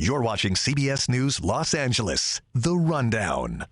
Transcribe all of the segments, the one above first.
You're watching CBS News Los Angeles, The Rundown.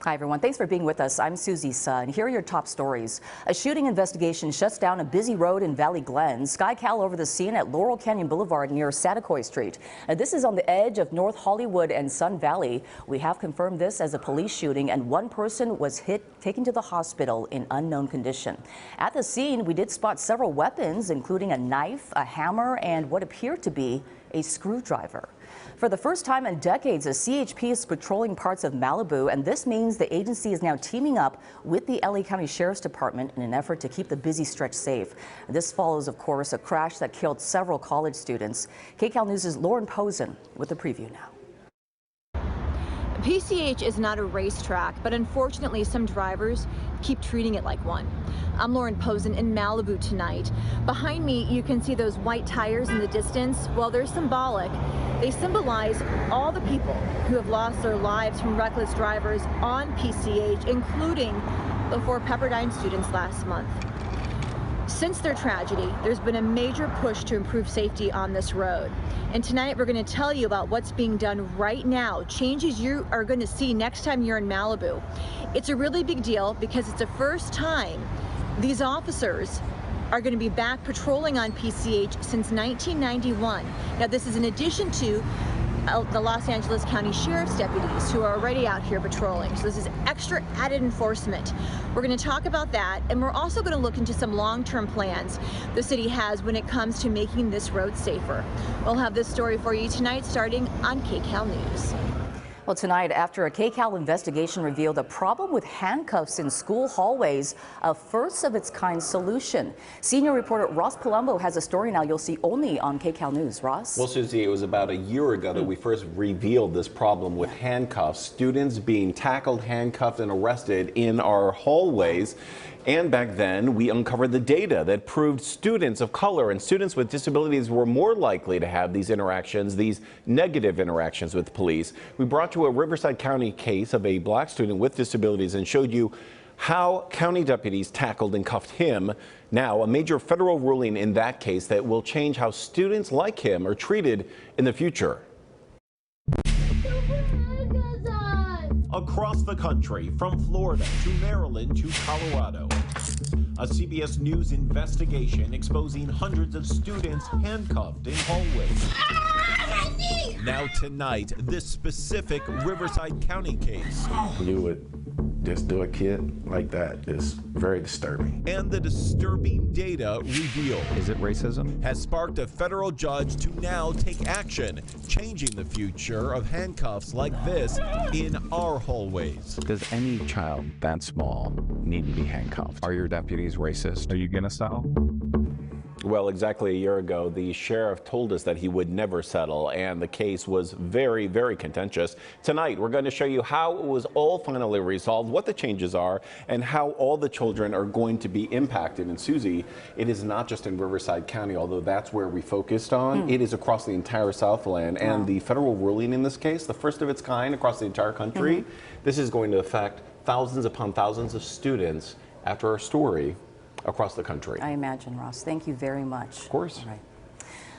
Hi, everyone. Thanks for being with us. I'm Susie Sun. Here are your top stories. A shooting investigation shuts down a busy road in Valley Glen. SkyCal over the scene at Laurel Canyon Boulevard near Satakoy Street. This is on the edge of North Hollywood and Sun Valley. We have confirmed this as a police shooting, and one person was taken to the hospital in unknown condition. At the scene, we did spot several weapons, including a knife, a hammer, and what appeared to be a screwdriver. For the first time in decades, a CHP is patrolling parts of Malibu, and this means the agency is now teaming up with the LA County Sheriff's Department in an effort to keep the busy stretch safe. This follows, of course, a crash that killed several college students. KCAL News' Lauren Posen with a preview now. PCH is not a racetrack, but unfortunately some drivers keep treating it like one. I'm Lauren Posen in Malibu tonight. Behind me, you can see those white tires in the distance. Well, they're symbolic. They symbolize all the people who have lost their lives from reckless drivers on PCH, including the 4 Pepperdine students last month. Since their tragedy, there's been a major push to improve safety on this road. And tonight we're going to tell you about what's being done right now, changes you are going to see next time you're in Malibu. It's a really big deal because it's the first time these officers are going to be back patrolling on PCH since 1991. Now, this is in addition to the Los Angeles County Sheriff's deputies who are already out here patrolling. So this is extra added enforcement. We're going to talk about that, and we're also going to look into some long-term plans the city has when it comes to making this road safer. We'll have this story for you tonight starting on KCAL News. Well, tonight, after a KCAL investigation revealed a problem with handcuffs in school hallways, a first-of-its-kind solution. Senior reporter Ross Palumbo has a story now you'll see only on KCAL News. Ross? Well, Susie, it was about a year ago that we first revealed this problem with handcuffs. Students being tackled, handcuffed, and arrested in our hallways. And back then, we uncovered the data that proved students of color and students with disabilities were more likely to have these interactions, these negative interactions with police. We brought you a Riverside County case of a black student with disabilities and showed you how county deputies tackled and cuffed him. Now, a major federal ruling in that case that will change how students like him are treated in the future. Across the country, from Florida to Maryland to Colorado, a CBS News investigation exposing hundreds of students handcuffed in hallways. Now tonight, this specific Riverside County case. You would just do a kid like that is very disturbing. And the disturbing data revealed. Is it racism? Has sparked a federal judge to now take action, changing the future of handcuffs like this in our hallways. Does any child that small need to be handcuffed? Are your deputies racist? Are you gonna settle? Well, exactly a year ago, the sheriff told us that he would never settle, and the case was very, very contentious. Tonight, we're going to show you how it was all finally resolved, what the changes are, and how all the children are going to be impacted. And Susie, it is not just in Riverside County, although that's where we focused on. It is across the entire Southland, and the federal ruling in this case, the first of its kind across the entire country, this is going to affect thousands upon thousands of students after our story across the country. I imagine, Ross. Thank you very much. Of course. All right.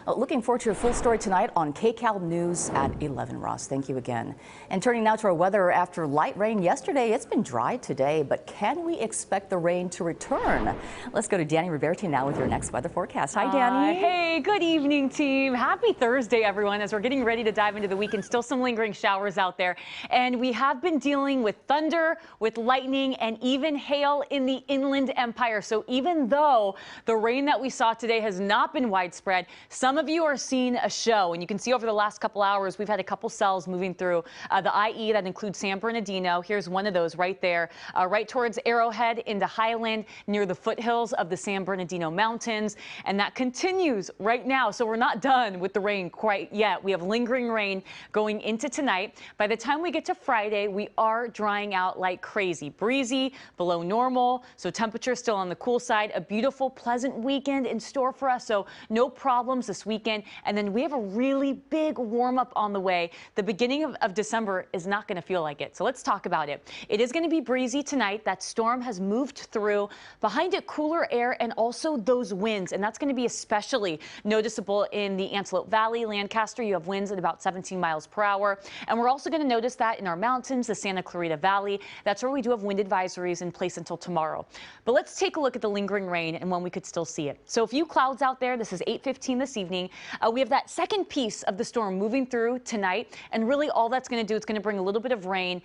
Looking forward to your full story tonight on KCAL News at 11, Ross. Thank you again. And turning now to our weather. After light rain yesterday, it's been dry today, but can we expect the rain to return? Let's go to Danny Roberti now with your next weather forecast. Hi, Danny. Hey, good evening, team. Happy Thursday, everyone, as we're getting ready to dive into the weekend. Still some lingering showers out there. And we have been dealing with thunder, with lightning, and even hail in the Inland Empire. So even though the rain that we saw today has not been widespread, some of you are seeing a show, and you can see over the last couple hours, we've had a couple cells moving through the IE that includes San Bernardino. Here's one of those right there, right towards Arrowhead into Highland near the foothills of the San Bernardino Mountains. And that continues right now. So we're not done with the rain quite yet. We have lingering rain going into tonight. By the time we get to Friday, we are drying out like crazy. Breezy, below normal. So temperature still on the cool side. A beautiful, pleasant weekend in store for us. So no problems this this weekend. And then we have a really big warm up on the way. The beginning of December is not going to feel like it. So let's talk about it. It is going to be breezy tonight. That storm has moved through. Behind it, cooler air and also those winds. And that's going to be especially noticeable in the Antelope Valley, Lancaster. You have winds at about 17 miles per hour. And we're also going to notice that in our mountains, the Santa Clarita Valley. That's where we do have wind advisories in place until tomorrow. But let's take a look at the lingering rain and when we could still see it. So a few clouds out there. This is 8:15 this evening. We have that second piece of the storm moving through tonight. And really all that's going to do is going to bring a little bit of rain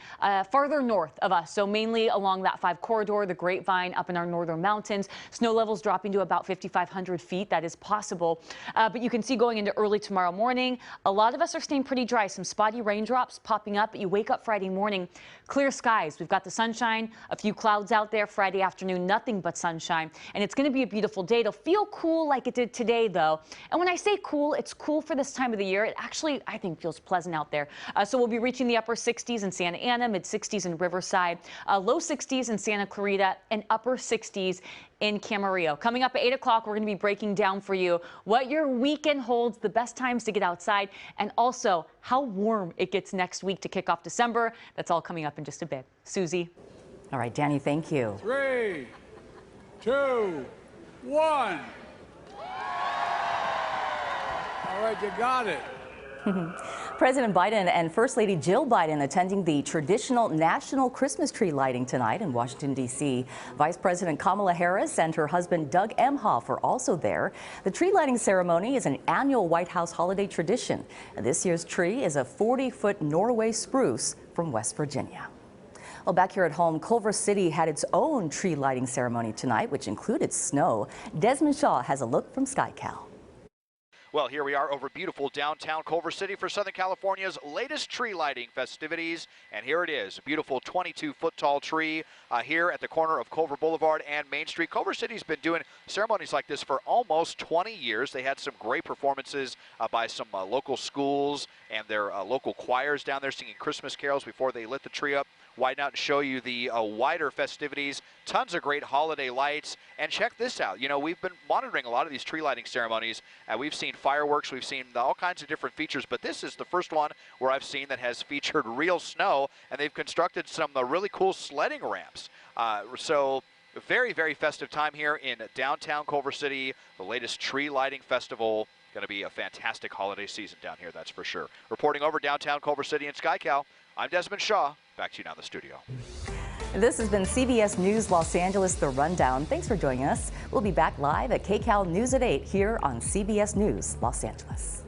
farther north of us. So mainly along that 5 corridor, the Grapevine up in our northern mountains. Snow levels dropping to about 5,500 feet. That is possible. But you can see going into early tomorrow morning, a lot of us are staying pretty dry. Some spotty raindrops popping up. But you wake up Friday morning, clear skies. We've got the sunshine, a few clouds out there. Friday afternoon, nothing but sunshine. And it's going to be a beautiful day. It'll feel cool like it did today, though. And when I say cool, it's cool for this time of the year. It actually, I think, feels pleasant out there. So we'll be reaching the upper 60s in Santa Ana, mid 60s in Riverside, low 60s in Santa Clarita, and upper 60s in Camarillo. Coming up at 8 o'clock, we're going to be breaking down for you what your weekend holds, the best times to get outside, and also how warm it gets next week to kick off December. That's all coming up in just a bit. Susie. All right, Danny, thank you. 3, 2, 1. All right, you got it. President Biden and First Lady Jill Biden attending the traditional national Christmas tree lighting tonight in Washington, D.C. Vice President Kamala Harris and her husband Doug Emhoff are also there. The tree lighting ceremony is an annual White House holiday tradition. And this year's tree is a 40-foot Norway spruce from West Virginia. Well, back here at home, Culver City had its own tree lighting ceremony tonight, which included snow. Desmond Shaw has a look from SkyCal. Well, here we are over beautiful downtown Culver City for Southern California's latest tree lighting festivities. And here it is, a beautiful 22-foot tall tree here at the corner of Culver Boulevard and Main Street. Culver City's been doing ceremonies like this for almost 20 years. They had some great performances by some local schools and their local choirs down there singing Christmas carols before they lit the tree up. Widen out and show you the wider festivities. Tons of great holiday lights. And check this out. You know, we've been monitoring a lot of these tree lighting ceremonies. We've seen fireworks. We've seen all kinds of different features. But this is the first one where I've seen that has featured real snow. And they've constructed some really cool sledding ramps. So very, very festive time here in downtown Culver City. The latest tree lighting festival. Going to be a fantastic holiday season down here, that's for sure. Reporting over downtown Culver City and SkyCal, I'm Desmond Shaw. Back to you now in the studio. This has been CBS News Los Angeles, The Rundown. Thanks for joining us. We'll be back live at KCAL News at 8 here on CBS News Los Angeles.